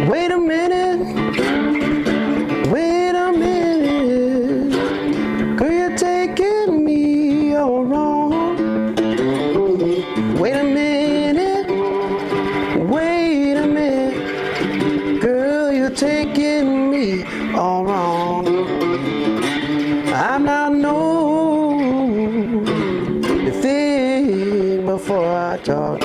Wait a minute, wait a minute, girl, you're taking me all wrong. Wait a minute, girl, you're taking me all wrong. I'm not know the thing before I talk.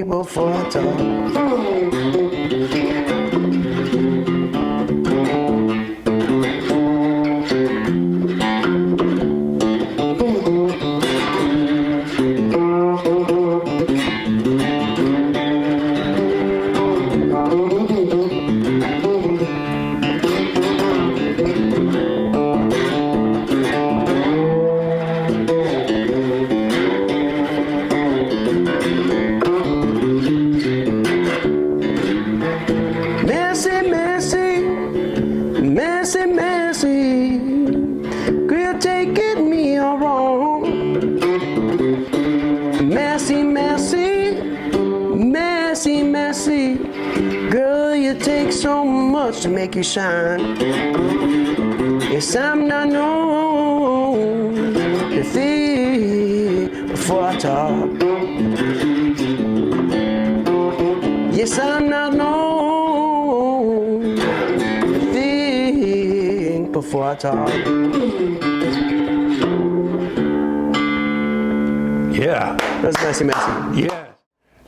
Before I talk. Girl, you take so much to make you shine. Yes, I'm not known to think before I talk. Yes, I'm not known to think before I talk. Yeah. That's messy. Yeah.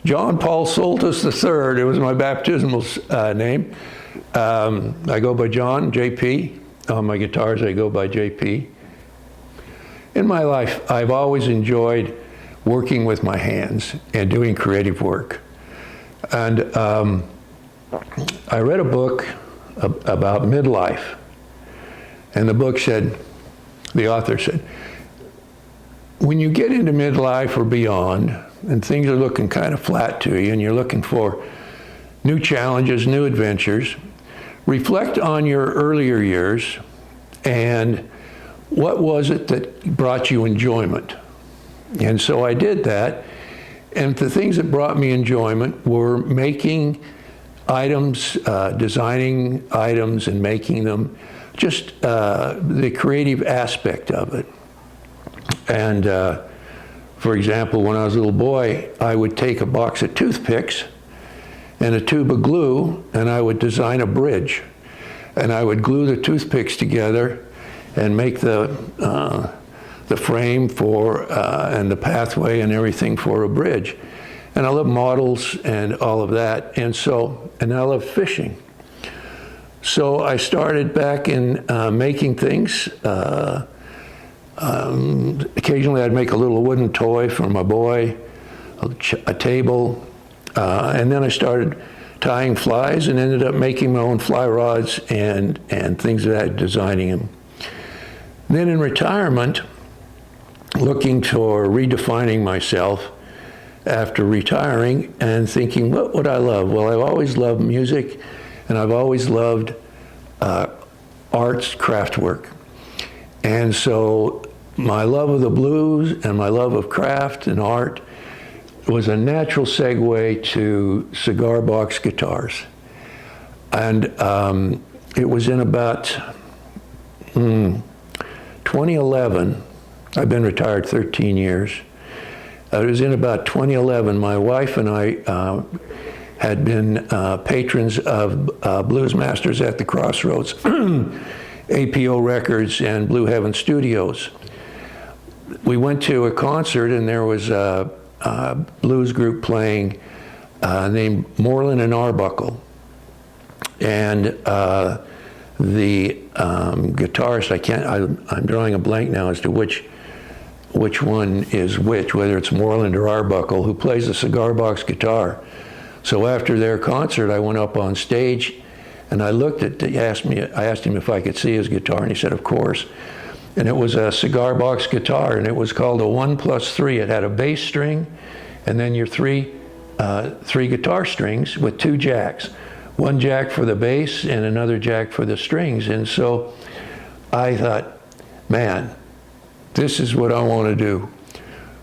John Paul Soltis III, it was my baptismal name. I go by John, JP. On my guitars, I go by JP. In my life, I've always enjoyed working with my hands and doing creative work. And I read a book about midlife. And the book said, the author said, when you get into midlife or beyond, and things are looking kind of flat to you, and you're looking for new challenges, new adventures, reflect on your earlier years and what was it that brought you enjoyment. And so I did that, and the things that brought me enjoyment were making items, designing items and making them, just the creative aspect of it. And for example, when I was a little boy, I would take a box of toothpicks and a tube of glue, and I would design a bridge. And I would glue the toothpicks together and make the frame for, and the pathway and everything for a bridge. And I love models and all of that. And I love fishing. So I started back in making things. Occasionally I'd make a little wooden toy for my boy, a table, and then I started tying flies and ended up making my own fly rods and things of that, designing them. Then in retirement, looking for redefining myself after retiring and thinking, what would I love? Well, I've always loved music, and I've always loved arts, craft work. And so my love of the blues and my love of craft and art was a natural segue to cigar box guitars. And it was in about 2011. I've been retired 13 years. It was in about 2011, my wife and I had been patrons of Blues Masters at the Crossroads, APO Records and Blue Heaven Studios. We went to a concert, and there was a blues group playing named Moreland and Arbuckle. And the guitarist, I'm drawing a blank now as to which one is which, whether it's Moreland or Arbuckle, who plays the cigar box guitar, So after their concert, I went up on stage, and I looked at. I asked him if I could see his guitar, and he said, "Of course." And it was a cigar box guitar, and it was called a 1+3. It had a bass string, and then your three guitar strings with 2 jacks. One jack for the bass and another jack for the strings. And so I thought, man, this is what I want to do.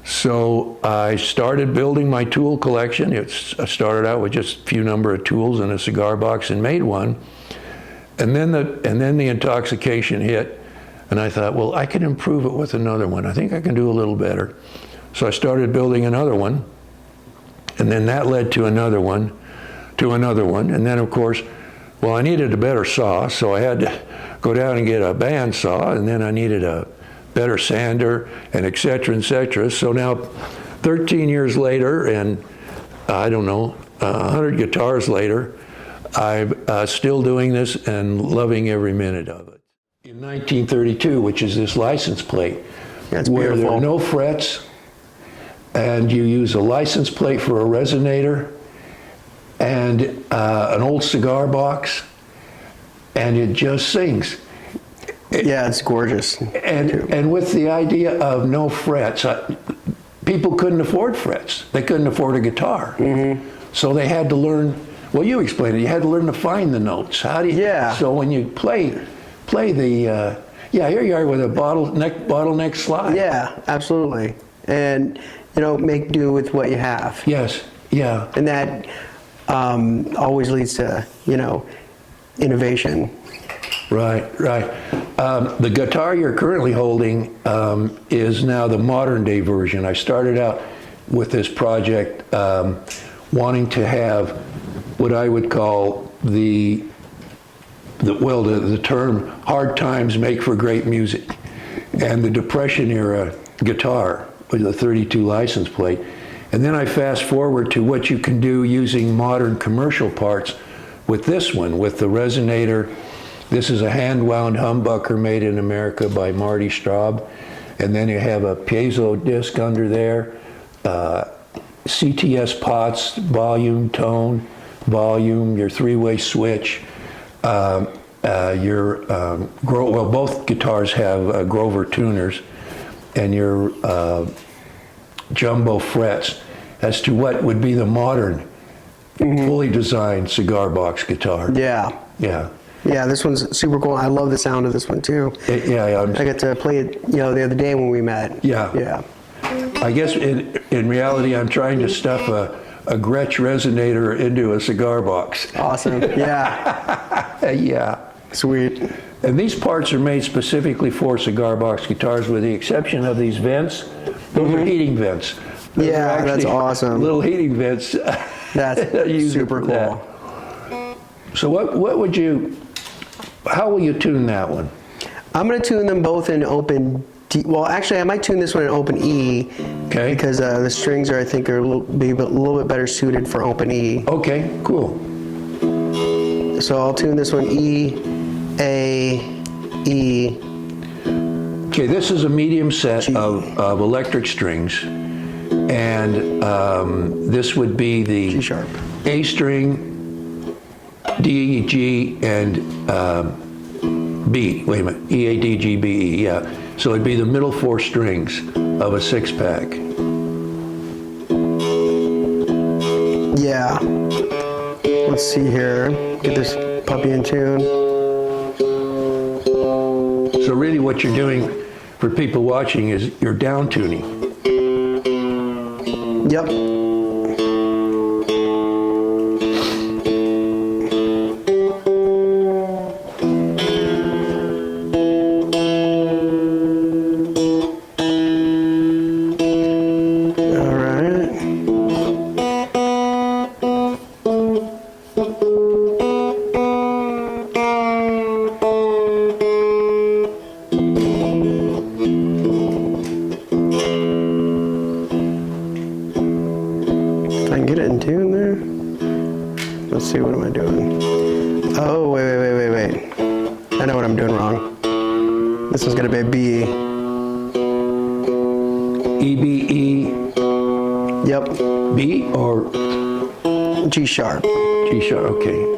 So I started building my tool collection. I started out with just a few number of tools and a cigar box and made one. And then the intoxication hit. And I thought, well, I can improve it with another one. I think I can do a little better. So I started building another one. And then that led to another one, And then, of course, well, I needed a better saw. So I had to go down and get a band saw. And then I needed a better sander, and et cetera, et cetera. So now, 13 years later, and I don't know, 100 guitars later, I'm still doing this and loving every minute of it. In 1932, which is this license plate, That's where beautiful. there are no frets, and you use a license plate for a resonator, and an old cigar box, and it just sings. Yeah, it's gorgeous. And with the idea of no frets, people couldn't afford frets. They couldn't afford a guitar. Mm-hmm. So they had to learn, well, you explained it, you had to learn to find the notes. How do you, Yeah. So when you play the, here you are with a bottleneck slide. Yeah, absolutely. And, make do with what you have. Yes, yeah. And that always leads to, innovation. Right. The guitar you're currently holding is now the modern day version. I started out with this project wanting to have what I would call the term hard times make for great music. And the Depression era guitar with a 32 license plate. And then I fast forward to what you can do using modern commercial parts with this one, with the resonator. This is a hand-wound humbucker made in America by Marty Straub. And then you have a piezo disc under there, CTS pots, volume, tone, volume, your 3-way switch, both guitars have Grover tuners, and your jumbo frets as to what would be the modern, fully designed cigar box guitar. Yeah. Yeah. Yeah, this one's super cool. I love the sound of this one too. I got to play it, the other day when we met. Yeah. Yeah. I guess in reality, I'm trying to stuff a Gretsch resonator into a cigar box. Awesome. Yeah. Yeah. Sweet. And these parts are made specifically for cigar box guitars, with the exception of these vents. Those are heating vents. Those Yeah, that's awesome. Little heating vents. That's super cool. That. So how will you tune that one? I'm going to tune them both in open D. Well, actually, I might tune this one in open E. Okay. Because the strings are, I think, are a little bit better suited for open E. Okay, cool. So I'll tune this one E, A, E. Okay, this is a medium set G. of electric strings, and this would be the G sharp. A string, D, G, and B. Wait a minute, E, A, D, G, B, E. Yeah. So it'd be the middle 4 strings of a 6-pack. Yeah. Let's see here. Get this puppy in tune. So really what you're doing for people watching is you're down tuning. Yep. Let's see, what am I doing? Oh, wait. I know what I'm doing wrong. This is gonna be a B. E, B, E. Yep. B or? G sharp. G sharp, okay.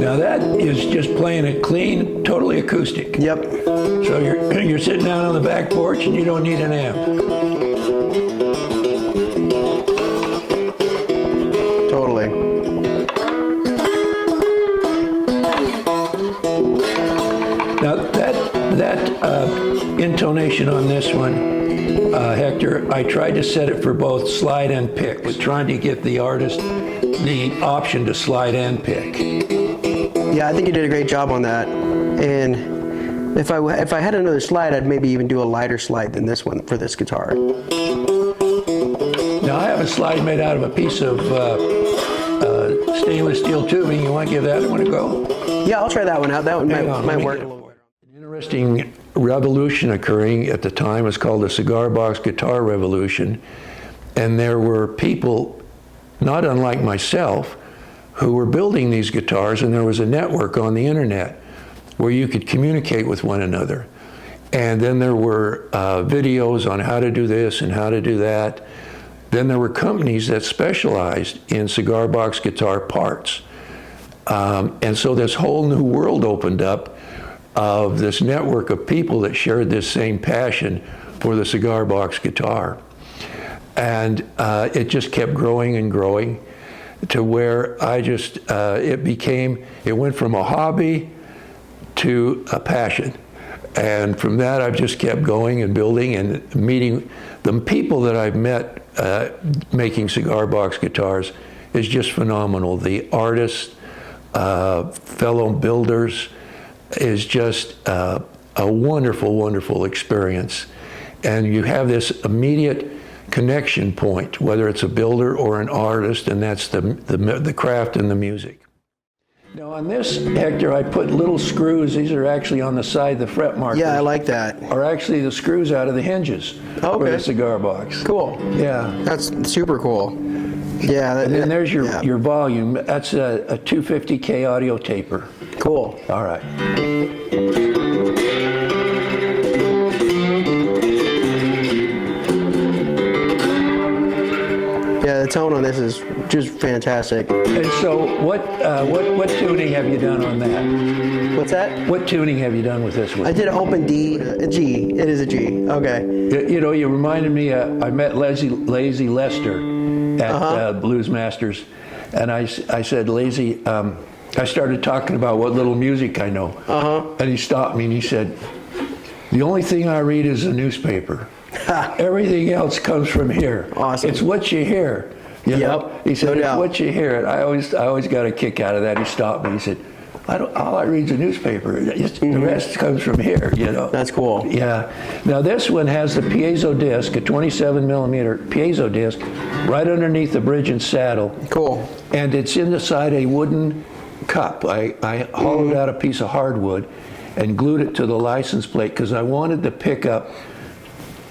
Now that is just playing it clean, totally acoustic. Yep. So you're sitting down on the back porch and you don't need an amp. Totally. Now that intonation on this one, Hector, I tried to set it for both slide and pick. Was trying to get the artist the option to slide and pick. Yeah, I think you did a great job on that. And if I had another slide, I'd maybe even do a lighter slide than this one for this guitar. Now I have a slide made out of a piece of stainless steel tubing. You want to give that one a go? Yeah, I'll try that one out. That one might work a little bit. An interesting revolution occurring at the time was called the cigar box guitar revolution. And there were people, not unlike myself, who were building these guitars, and there was a network on the internet where you could communicate with one another. And then there were videos on how to do this and how to do that. Then there were companies that specialized in cigar box guitar parts. And so this whole new world opened up of this network of people that shared this same passion for the cigar box guitar. And it just kept growing and growing to where I just, it went from a hobby to a passion. And from that, I've just kept going and building and meeting. The people that I've met making cigar box guitars is just phenomenal. The artists, fellow builders, is just a wonderful, wonderful experience. And you have this immediate connection point, whether it's a builder or an artist, and that's the craft and the music. Now on this, Hector, I put little screws. These are actually on the side, the fret markers. Yeah, I like that. Are actually the screws out of the hinges for the cigar box. Cool. Yeah. That's super cool. Yeah. And then there's your volume. That's a 250K audio taper. Cool. All right. Yeah, the tone on this is just fantastic. And so what tuning have you done on that? What's that? What tuning have you done with this one? I did an open D, a G. It is a G. Okay. You know, you reminded me, I met Lazy Lester at Blues Masters, and I said, Lazy, I started talking about what little music I know. And he stopped me and he said, the only thing I read is a newspaper. Everything else comes from here. Awesome. It's what you hear. You know? He said, it's what you hear. And I always got a kick out of that. He stopped me. He said, all I read is a newspaper. The rest comes from here, you know. That's cool. Yeah. Now this one has the piezo disc, a 27 millimeter piezo disc, right underneath the bridge and saddle. Cool. And it's inside a wooden cup. I hollowed out a piece of hardwood and glued it to the license plate because I wanted the pickup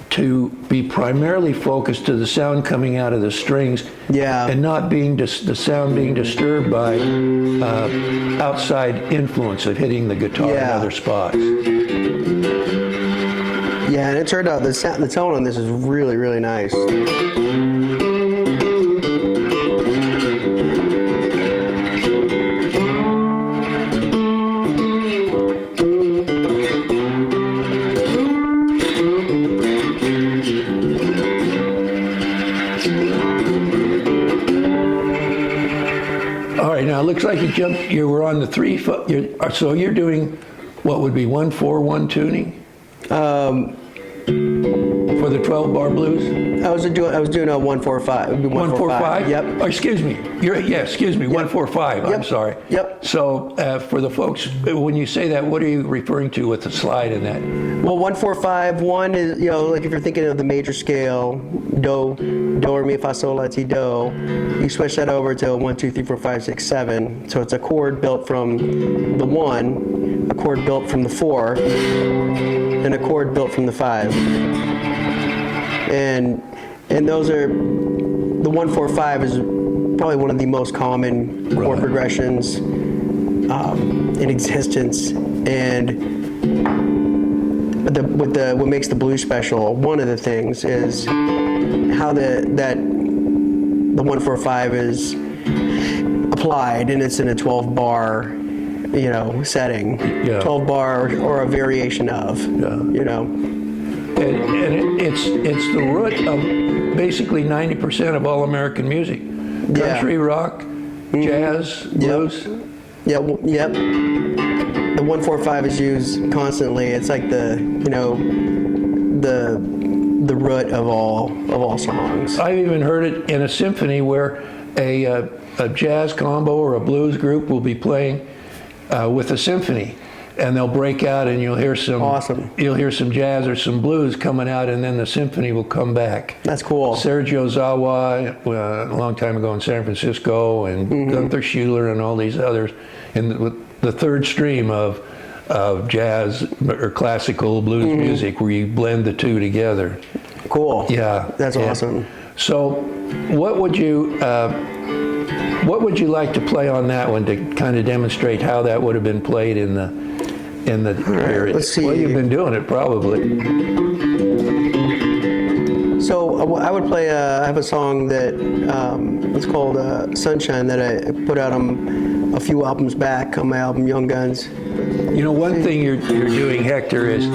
to be primarily focused to the sound coming out of the strings, and not being the sound being disturbed by outside influence of hitting the guitar in other spots. Yeah, and it turned out the tone on this is really, really nice. Now it looks like you were on the 3 foot, so you're doing what would be 1-4-1 tuning? For the 12-bar blues? I was doing a 145. It would be 145? Yep. Oh, excuse me. Excuse me, 145. Yep. I'm sorry. Yep. So for the folks, when you say that, what are you referring to with the slide in that? Well, 145, one is, like if you're thinking of the major scale, do, re, mi, fa, sol, la, ti, do, you switch that over to 1, 2, 3, 4, 5, 6, 7. So it's a chord built from the 1, a chord built from the 4, and a chord built from the 5. And those are, the 145 is probably one of the most common chord progressions in existence. And what makes the blues special, one of the things is how the 145 is applied, and it's in a 12-bar, setting. Yeah. 12-bar or a variation of, And it's the root of basically 90% of all American music. Country, rock, jazz, blues. Yep. The 145 is used constantly. It's like the root of all songs. I've even heard it in a symphony where a jazz combo or a blues group will be playing with a symphony, and they'll break out, and you'll hear some jazz or some blues coming out, and then the symphony will come back. That's cool. Sergio Zawa, a long time ago in San Francisco, and Gunther Schuller and all these others, and the third stream of jazz or classical blues music, where you blend the two together. Cool. Yeah, that's awesome. So, what would you like to play on that one to kind of demonstrate how that would have been played in the period? Let's see. Well, you've been doing it probably. So I would play. I have a song that it's called "Sunshine" that I put out on a few albums back on my album Young Guns. One thing you're doing, Hector, is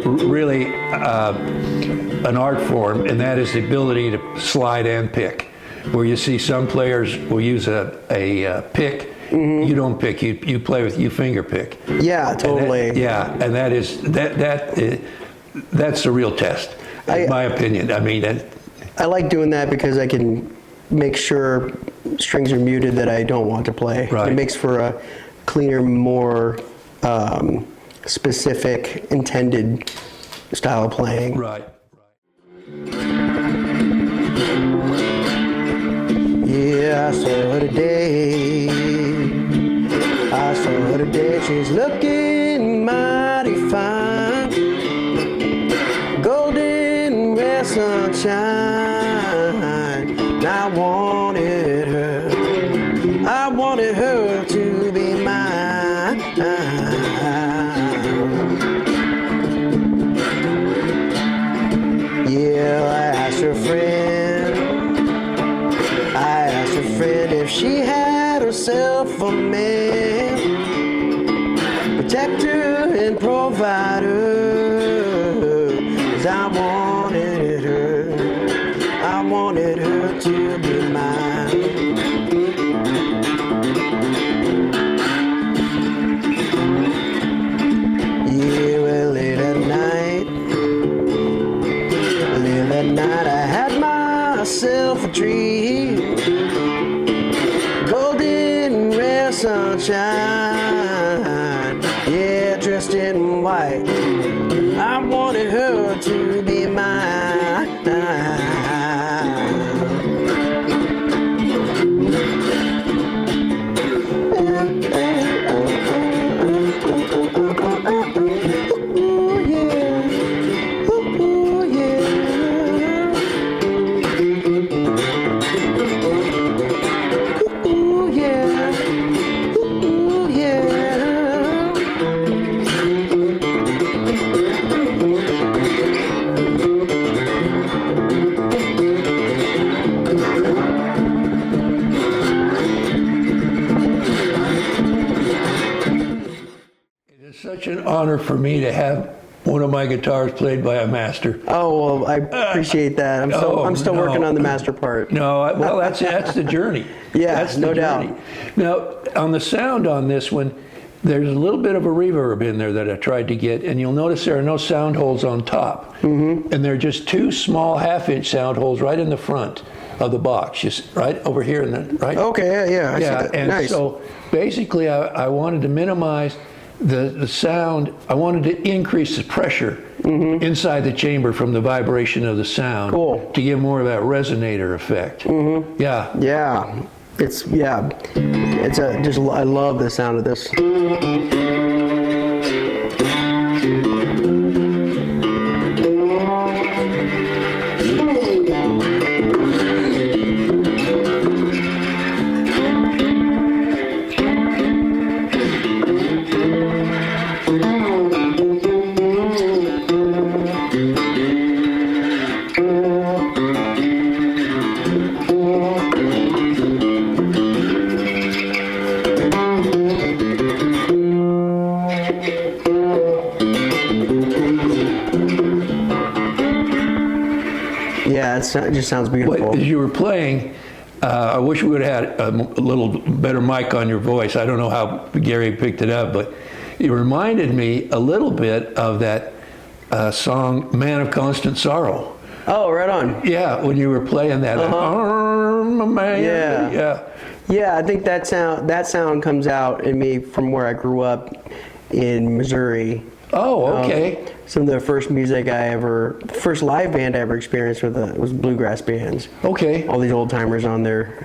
really an art form, and that is the ability to slide and pick. Where you see some players will use a pick. You don't pick. You play with you finger pick. Yeah, totally. And that's the real test, in my opinion. I mean, I like doing that because I can make sure strings are muted that I don't want to play. Right. It makes for a cleaner, more specific, intended style of playing. Right. Yeah, I saw her today. I saw her today. She's looking mighty fine. Golden red sunshine. I wanted her to be mine. Yeah, I asked her friend. If she had herself a man, protector and provider, 'cause I wanted her to be mine. Yeah, well, late at night, I had myself a dream. Sunshine, yeah, dressed in white. I wanted her to be mine. Ooh, yeah. Ooh, yeah. Ooh, yeah. Such an honor for me to have one of my guitars played by a master. Oh, well, I appreciate that. I'm still working on the master part. No, well, that's the journey. Yeah, that's no doubt. Now, on the sound on this one, there's a little bit of a reverb in there that I tried to get, and you'll notice there are no sound holes on top. And there are just two small half-inch sound holes right in the front of the box, just right over here in the right. Okay, yeah, I see that. And Nice. so basically I wanted to minimize the sound. I wanted to increase the pressure inside the chamber from the vibration of the sound. Cool. To give more of that resonator effect. Yeah. Yeah, it's just, I love the sound of this. Yeah, it just sounds beautiful. But as you were playing, I wish we would have had a little better mic on your voice. I don't know how Gary picked it up, but it reminded me a little bit of that song, Man of Constant Sorrow. Oh, right on. Yeah, when you were playing that. Man. Yeah. Yeah. Yeah, I think that sound comes out in me from where I grew up in Missouri. Oh, okay. Some of the first first live band I ever experienced was bluegrass bands. Okay. All these old timers on their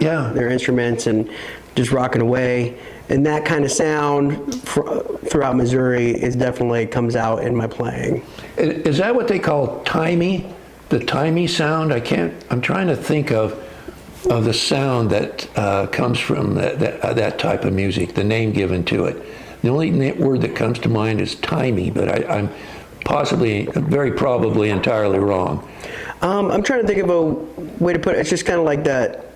instruments and just rocking away. And that kind of sound throughout Missouri definitely comes out in my playing. Is that what they call timey? The timey sound? I'm trying to think of the sound that comes from that type of music, the name given to it. The only word that comes to mind is timey, but I'm very probably entirely wrong. I'm trying to think of a way to put it. It's just kind of like that,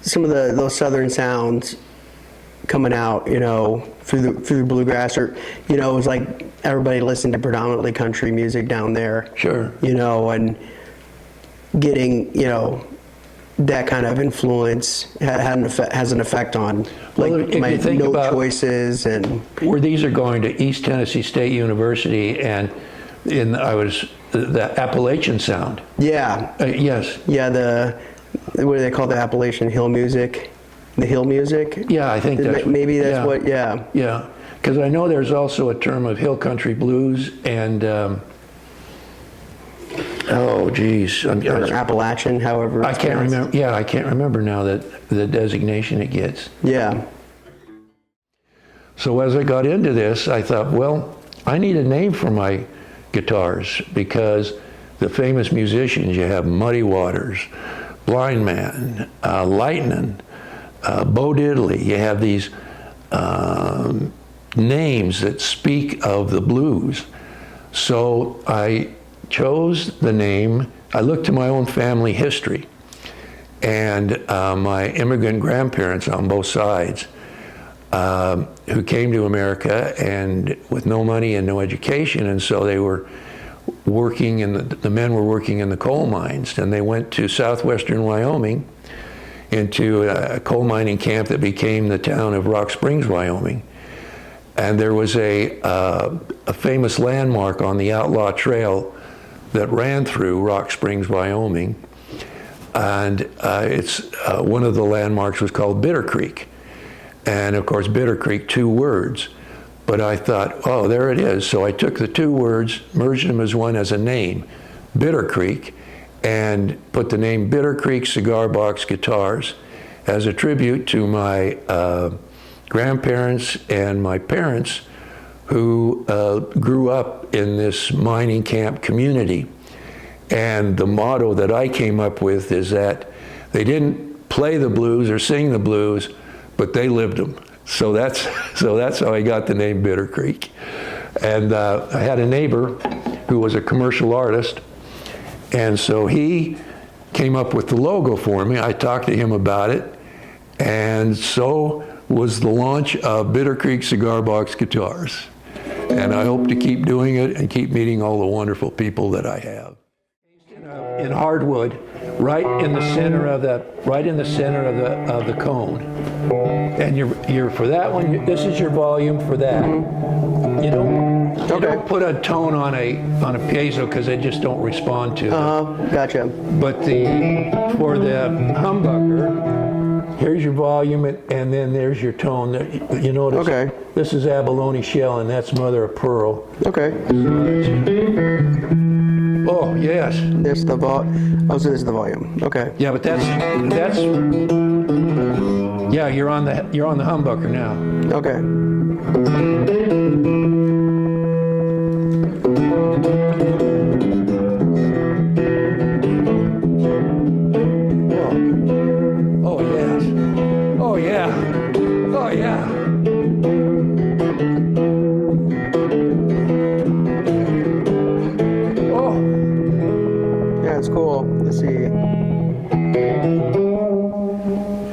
some of those southern sounds coming out, through the bluegrass, or, it was like everybody listened to predominantly country music down there. Sure. And getting, that kind of influence has an effect on my note choices and where these are going to East Tennessee State University, and the Appalachian sound. Yeah. Yes. Yeah. What do they call the Appalachian hill music? The hill music. Yeah, I think that's maybe that's what. Yeah. Yeah, because I know there's also a term of hill country blues and. Oh, geez. Or Appalachian, however. I can't remember. Yeah, I can't remember now the designation it gets. Yeah. So as I got into this, I thought, well, I need a name for my guitars, because the famous musicians, you have Muddy Waters, Blind Man, Lightnin', Bo Diddley. You have these names that speak of the blues. So I chose the name. I looked to my own family history, and my immigrant grandparents on both sides, who came to America and with no money and no education, and so they were working the men were working in the coal mines, and they went to southwestern Wyoming into a coal mining camp that became the town of Rock Springs, Wyoming. And there was a famous landmark on the Outlaw Trail that ran through Rock Springs, Wyoming, and it's one of the landmarks was called BitterCreek, and of course BitterCreek, 2 words. But I thought, oh, there it is. So I took the 2 words, merged them as one as a name, BitterCreek, and put the name BitterCreek Cigar Box Guitars as a tribute to my grandparents and my parents, who grew up in this mining camp community. And the motto that I came up with is that they didn't play the blues or sing the blues, but they lived them. So that's how I got the name BitterCreek. And I had a neighbor who was a commercial artist, and so he came up with the logo for me. I talked to him about it, and so was the launch of BitterCreek Cigar Box Guitars. And I hope to keep doing it and keep meeting all the wonderful people that I have. In hardwood, right in the center of the cone. And you're for that one. This is your volume for that. You don't put a tone on a piezo because they just don't respond to it. Gotcha. But for the humbucker, here's your volume, and then there's your tone. You notice this is abalone shell, and that's mother of pearl. Okay. Oh yes. There's the so this is the volume. Okay. Yeah, but that's yeah. You're on the humbucker now. Okay. Oh yes. Oh yeah. Oh yeah. Yeah, it's cool. Let's see.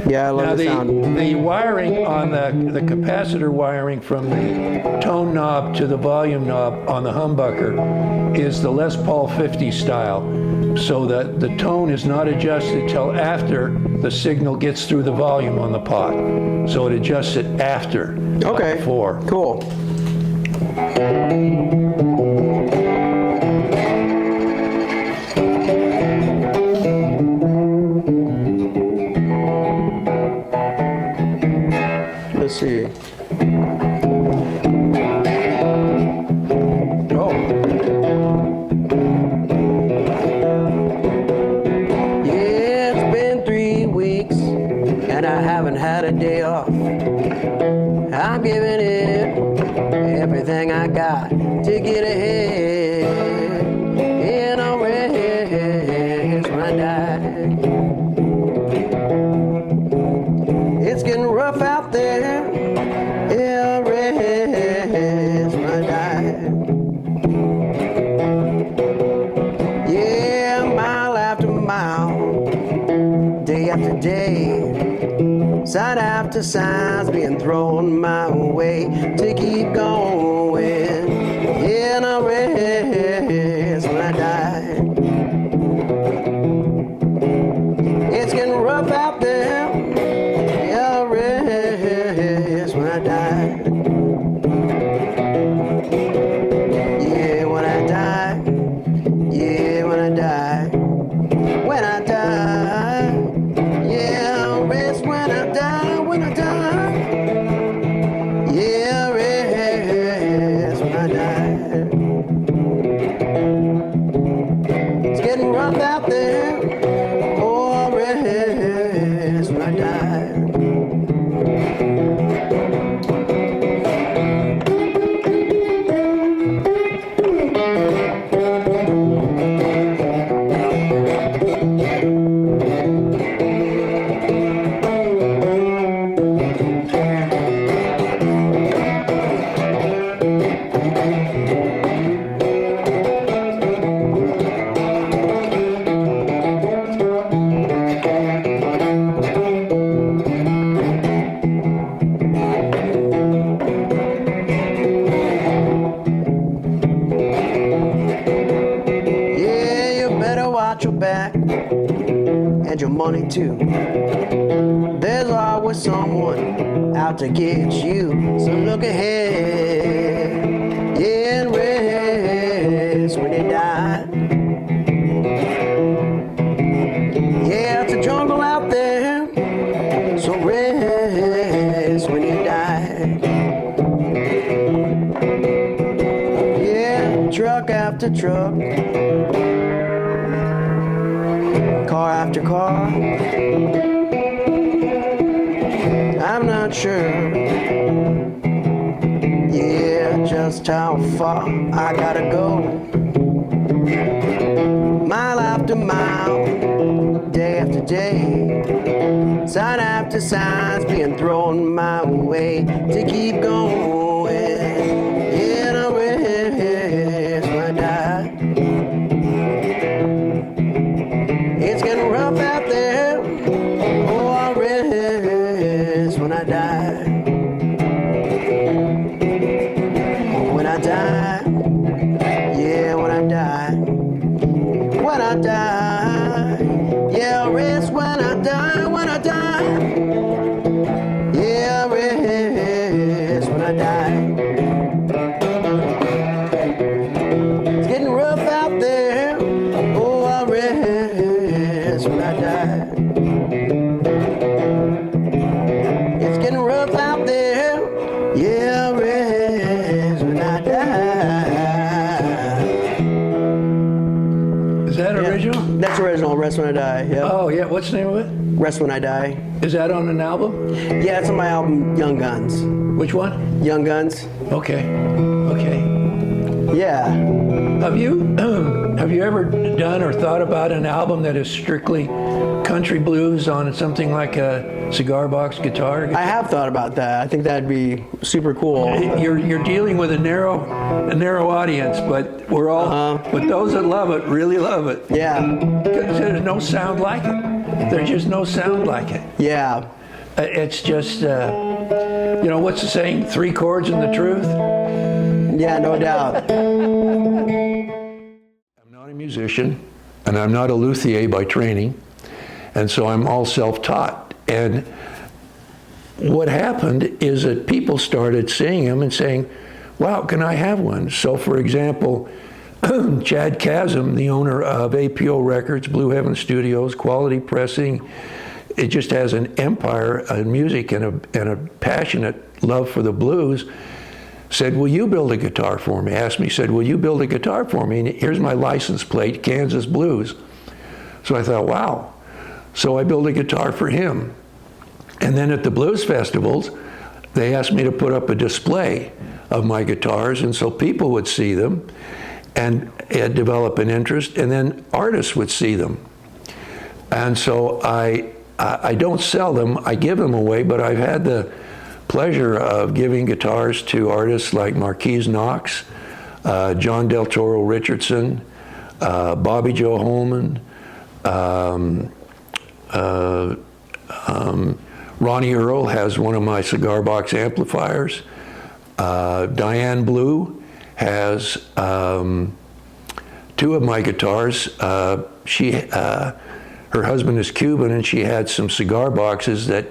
Yeah, I love the sound. The wiring on the capacitor wiring from the tone knob to the volume knob on the humbucker is the Les Paul 50 style, so that the tone is not adjusted till after the signal gets through the volume on the pot. So it adjusts it after, not before. Cool. Let's see. Oh. Yeah, it's been 3 weeks and I haven't had a day off. I'm giving it everything I got to get ahead. And I'll rest when I die. It's getting rough out there. Yeah, I'll rest when I die. Yeah, mile after mile, day after day, sign after sign's being thrown my way to keep going. Yeah, and I'll rest when I die. It's getting rough out there. Yeah, I'll rest when I die. Yeah, when I die. Yeah, when I die. When I die. Yeah, I'll rest when I die. When I die. Yeah, I'll rest when I die. It's getting rough out there. Oh, I'll rest when I die. Yeah, you better watch your back and your money too. There's always someone out to get you. So look ahead, yeah, and rest when you die. Yeah, it's a jungle out there, so rest when you die. Yeah, truck after truck, car after car. I'm not sure, yeah, just how far I gotta go. Mile after mile, day after day, sign after sign's being thrown my way to keep going. Yeah, and I'll rest when I die. It's getting rough out there. Oh, I'll rest when I die. When I die. Yeah, when I die. When I die. Yeah, rest when I die. It's getting rough out there. Yeah, I'll rest when I die. Is that original? That's original, Rest When I Die. Yep. Oh, yeah. What's the name of it? Rest When I Die. Is that on an album? Yeah, it's on my album, Young Guns. Which one? Young Guns. Okay. Okay. Yeah. Have you ever done or thought about an album that is strictly country blues on something like a cigar box guitar? I have thought about that. I think that'd be super cool. You're dealing with a narrow audience, but we're all but those that love it really love it. Yeah. 'Cause there's no sound like it. There's just no sound like it. Yeah. It's just what's the saying? 3 chords and the truth. Yeah, no doubt. I'm not a musician, and I'm not a luthier by training, and so I'm all self-taught. And what happened is that people started seeing them and saying, wow, can I have one? So for example, Chad Chasm, the owner of APO Records, Blue Heaven Studios, Quality Pressing, it just has an empire of music and a passionate love for the blues, said, will you build a guitar for me? Asked me, said, will you build a guitar for me? And here's my license plate, Kansas Blues. So I thought, wow. So I built a guitar for him. And then at the blues festivals, they asked me to put up a display of my guitars, and so people would see them and develop an interest, and then artists would see them. And so I don't sell them, I give them away, but I've had the pleasure of giving guitars to artists like Marquise Knox, John Del Toro Richardson, Bobby Joe Holman, Ronnie Earl has one of my cigar box amplifiers. Diane Blue has 2 of my guitars. Her husband is Cuban, and she had some cigar boxes that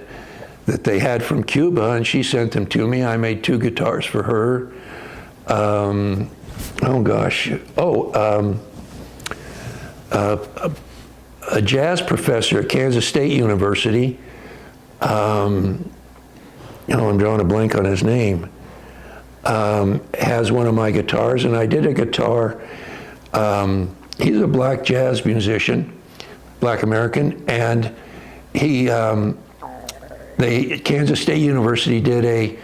they had from Cuba, and she sent them to me. I made 2 guitars for her. A jazz professor at Kansas State University, I'm drawing a blank on his name, has one of my guitars, and I did a guitar. He's a black jazz musician, black American, and Kansas State University did a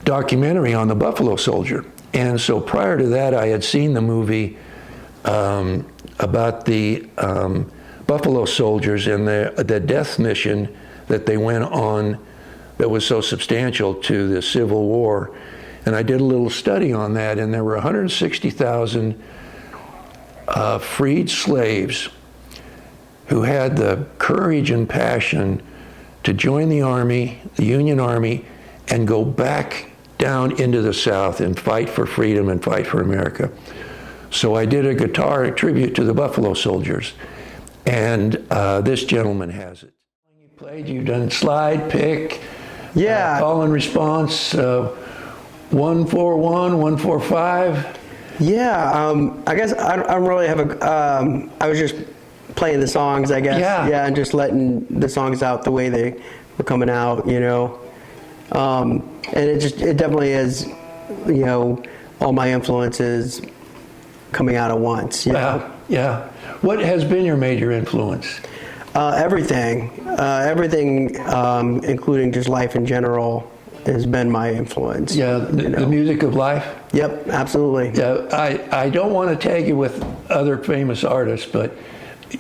documentary on the Buffalo Soldier. And so prior to that, I had seen the movie about the Buffalo Soldiers and the death mission that they went on that was so substantial to the Civil War. And I did a little study on that, and there were 160,000 freed slaves who had the courage and passion to join the Army, the Union Army, and go back down into the South and fight for freedom and fight for America. So I did a guitar a tribute to the Buffalo Soldiers, and this gentleman has it. You played, you've done slide, pick, call and response, 141, 145. Yeah, I guess I don't really have I was just playing the songs, I guess. Yeah, and just letting the songs out the way they were coming out, And it definitely is, all my influences coming out at once. Yeah. What has been your major influence? Everything, including just life in general, has been my influence. Yeah, the music of life? Yep, absolutely. Yeah, I don't want to tag you with other famous artists, but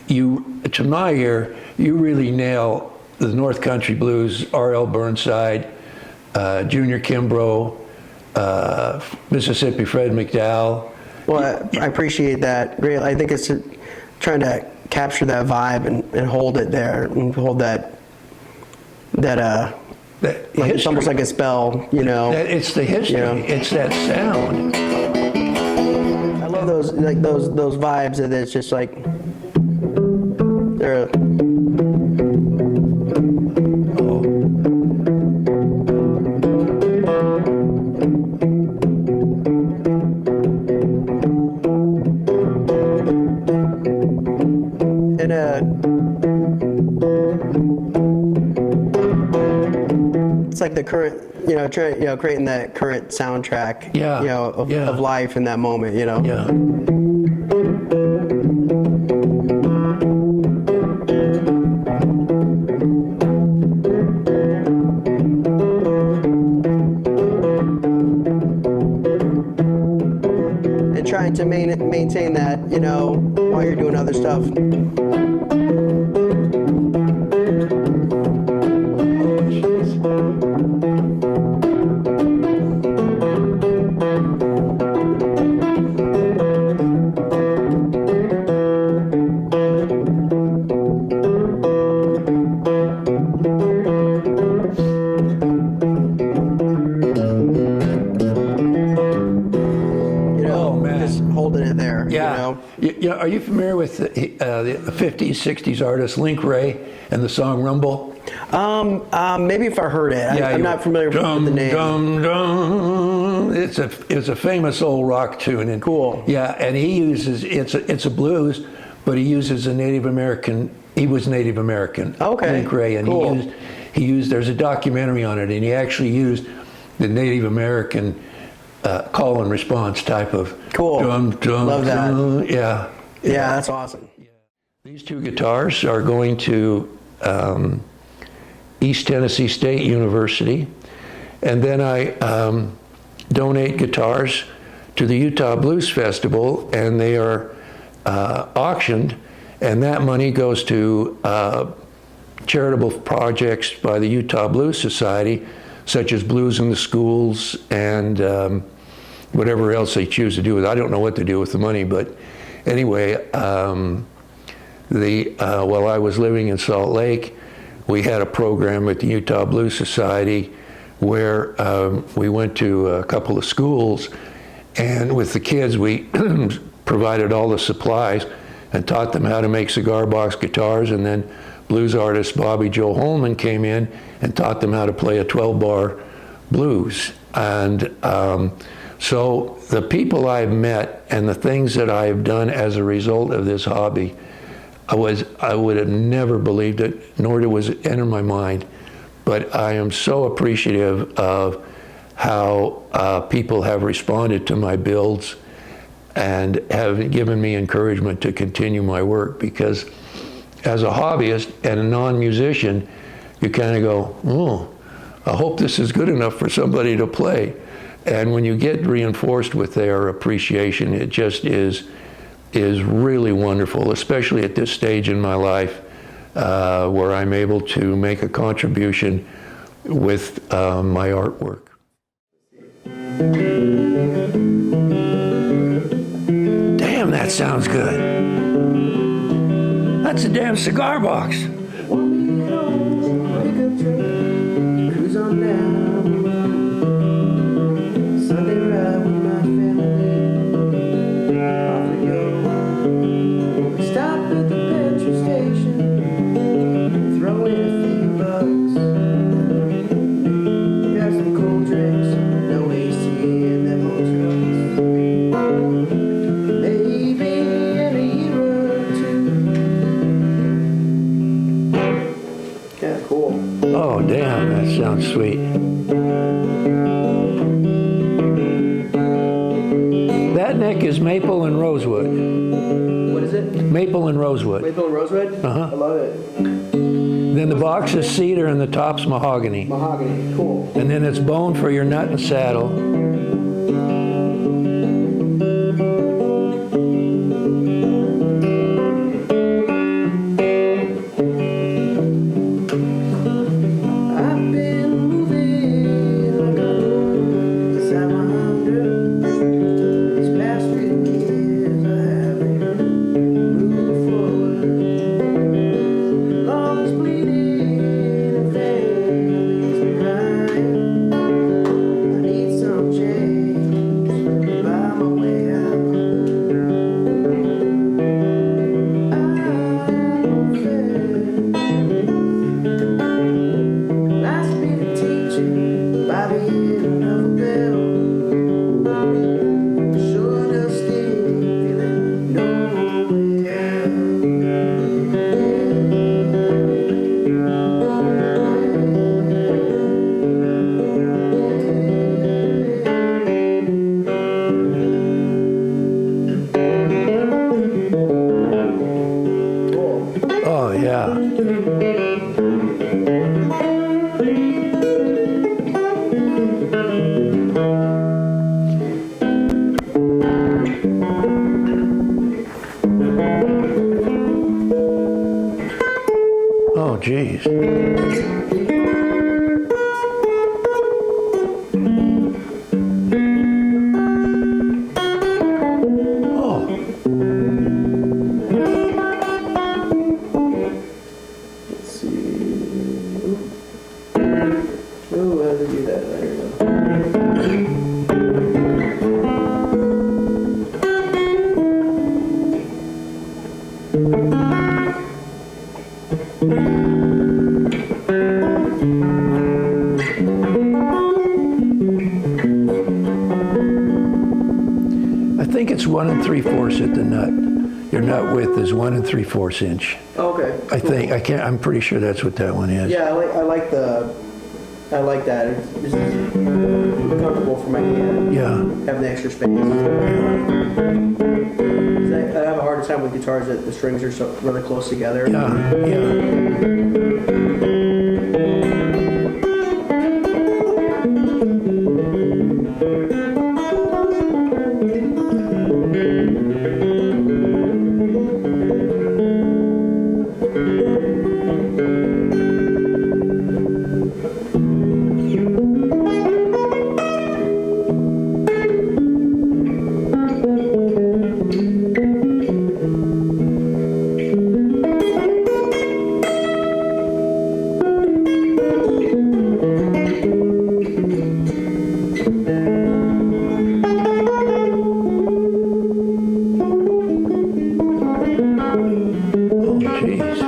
you, to my ear, you really nail the North Country Blues, R.L. Burnside, Junior Kimbrough, Mississippi Fred McDowell. Well, I appreciate that. Really, I think it's trying to capture that vibe and hold it there, and hold that like it's almost like a spell, It's the history. It's that sound. I love those vibes that it's just like they're. the current, creating that current soundtrack, Yeah, yeah. of life in that moment, Yeah. And trying to maintain that, while you're doing other stuff. Just holding it there. Yeah. Are you familiar with the 50s, 60s artist Link Ray and the song Rumble? Maybe if I heard it. I'm not familiar with the name. Dum, dum. It's a famous old rock tune. And cool. Yeah, and he uses, it's a blues, but he uses a Native American, he was Native American. Okay. Link Ray, and cool. he used, there's a documentary on it, and he actually used the Native American call and response type of cool. Dum, dum, love that. dum. Yeah. Yeah, that's awesome. These two guitars are going to East Tennessee State University, and then I donate guitars to the Utah Blues Festival, and they are auctioned, and that money goes to charitable projects by the Utah Blues Society, such as Blues in the Schools and whatever else they choose to do with it. I don't know what to do with the money, but anyway, while I was living in Salt Lake, we had a program at the Utah Blues Society where we went to a couple of schools, and with the kids we provided all the supplies and taught them how to make cigar box guitars, and then blues artist Bobby Joe Holman came in and taught them how to play a 12-bar blues. And so the people I've met and the things that I've done as a result of this hobby, I would have never believed it, nor was it enter my mind. But I am so appreciative of how people have responded to my builds and have given me encouragement to continue my work, because as a hobbyist and a non-musician, you kind of go, oh, I hope this is good enough for somebody to play. And when you get reinforced with their appreciation, it just is really wonderful, especially at this stage in my life where I'm able to make a contribution with my artwork. Damn, that sounds good. That's a damn cigar box. Oh, damn, that sounds sweet. That neck is maple and rosewood. What is it? Maple and rosewood. Maple and rosewood? Uh-huh. I love it. Then the box is cedar and the top's mahogany. Mahogany, cool. And then it's bone for your nut and saddle. Change. geez. Oh, Let's see. Oh, how did I do that? There we go. I think it's 1 3/4 at the nut. Your nut width is 1 3/4 inch. Okay. I think, I'm pretty sure that's what that one is. Yeah, I like that. This is comfortable for my hand. Yeah. Having the extra space. 'Cause I have a harder time with guitars that the strings are so really close together. Yeah, yeah. Oh, geez.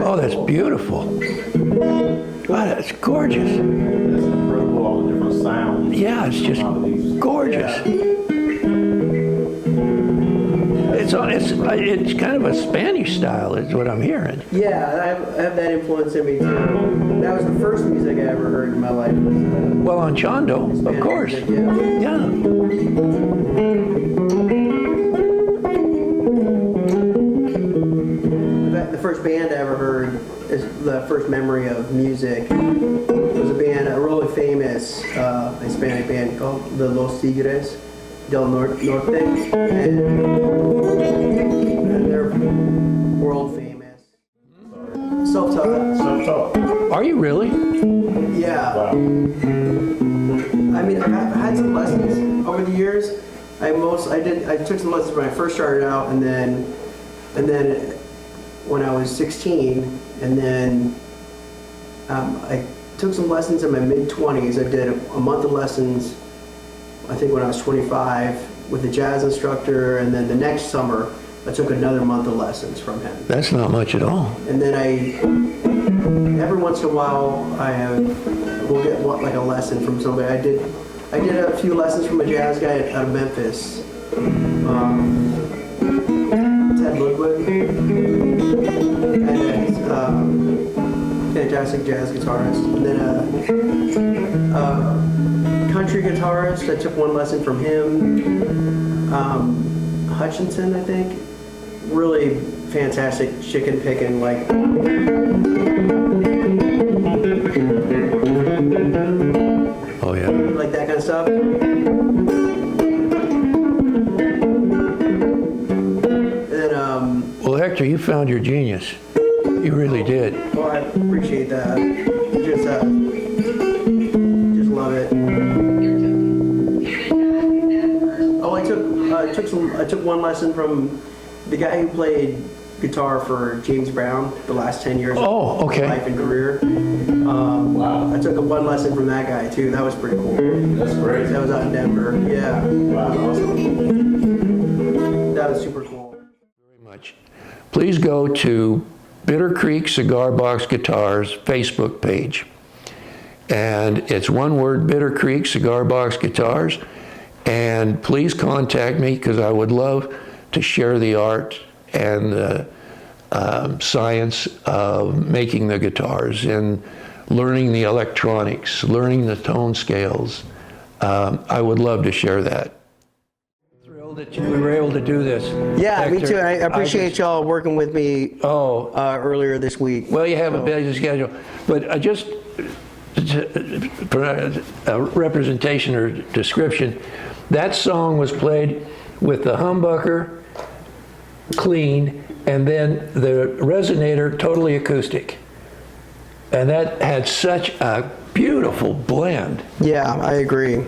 Oh, that's beautiful. Wow, that's gorgeous. It's incredible, all the different sounds. Yeah, it's just gorgeous. It's kind of a Spanish style, is what I'm hearing. Yeah, I have that influence in me too. That was the first music I ever heard in my life. Was, Well, Anchando, of Spanish course. music, yeah. Yeah. The first band I ever heard, is the first memory of music, was a band, a really famous Hispanic band called the Los Tigres del Norte, and they're world famous. Self-taught. Self-taught. Are you really? Yeah. Wow. I mean, I've had some lessons over the years. I took some lessons when I first started out, and then when I was 16, and then I took some lessons in my mid-20s. I did a month of lessons, I think when I was 25, with a jazz instructor, and then the next summer I took another month of lessons from him. That's not much at all. And then every once in a while, we'll get like a lesson from somebody. I did a few lessons from a jazz guy out of Memphis, Ted Ludwig, and he's fantastic jazz guitarist. And then a country guitarist, I took one lesson from him, Hutchinson, I think. Really fantastic chicken picking, like. Oh, yeah. Like that kind of stuff. And Well, Hector, you found your genius. You really did. well, I appreciate that. Just love it. Oh, I took one lesson from the guy who played guitar for James Brown the last 10 years Oh, of okay. his life and career. Wow. I took one lesson from that guy too. That was pretty cool. That's great. That was out in Denver. Yeah, Wow, awesome. that was super cool. Very much. Please go to BitterCreek Cigar Box Guitars Facebook page. And it's one word, BitterCreek Cigar Box Guitars. And please contact me, because I would love to share the art and the science of making the guitars and learning the electronics, learning the tone scales. I would love to share that. Thrilled that we were able to do this. Yeah, me Hector. too. I appreciate y'all working with me earlier this week. Well, you have a busy schedule, but just for a representation or description, that song was played with the humbucker clean, and then the resonator totally acoustic. And that had such a beautiful blend. Yeah, I agree.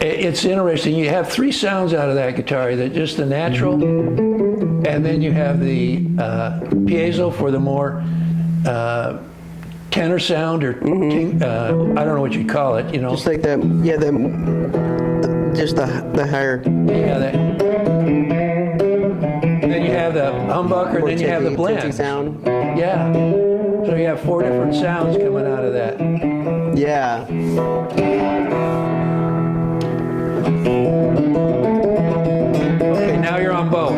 It's interesting. You have three sounds out of that guitar: that just the natural, and then you have the piezo for the more tenor sound, or I don't know what you'd call it. You know, Just like that, yeah, just the higher. yeah. Then you have the humbucker, and then you have the blend. tinty sound. Yeah. So you have four different sounds coming out of that. Yeah. Okay, now you're on both.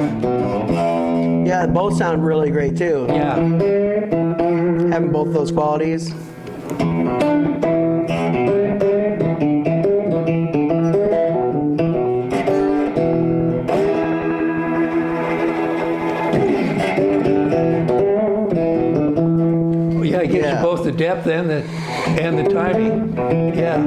Yeah, both sound really great too. Yeah. Having both those qualities. Yeah, it gives Yeah. you both the depth and the timing. Yeah.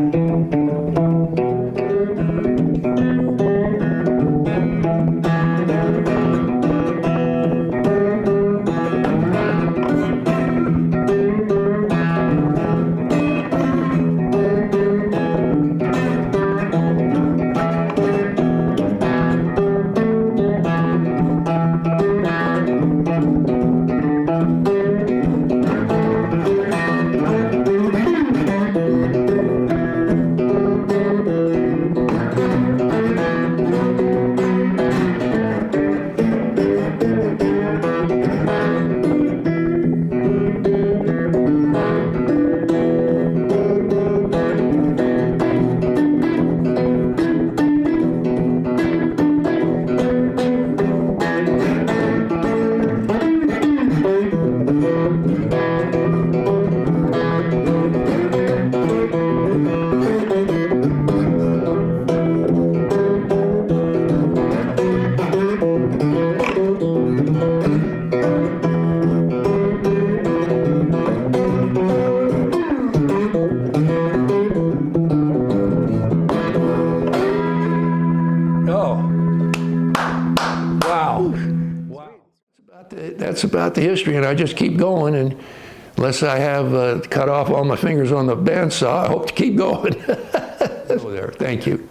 That's about the history, and I just keep going, and unless I have cut off all my fingers on the bandsaw, I hope to keep going. There, thank you.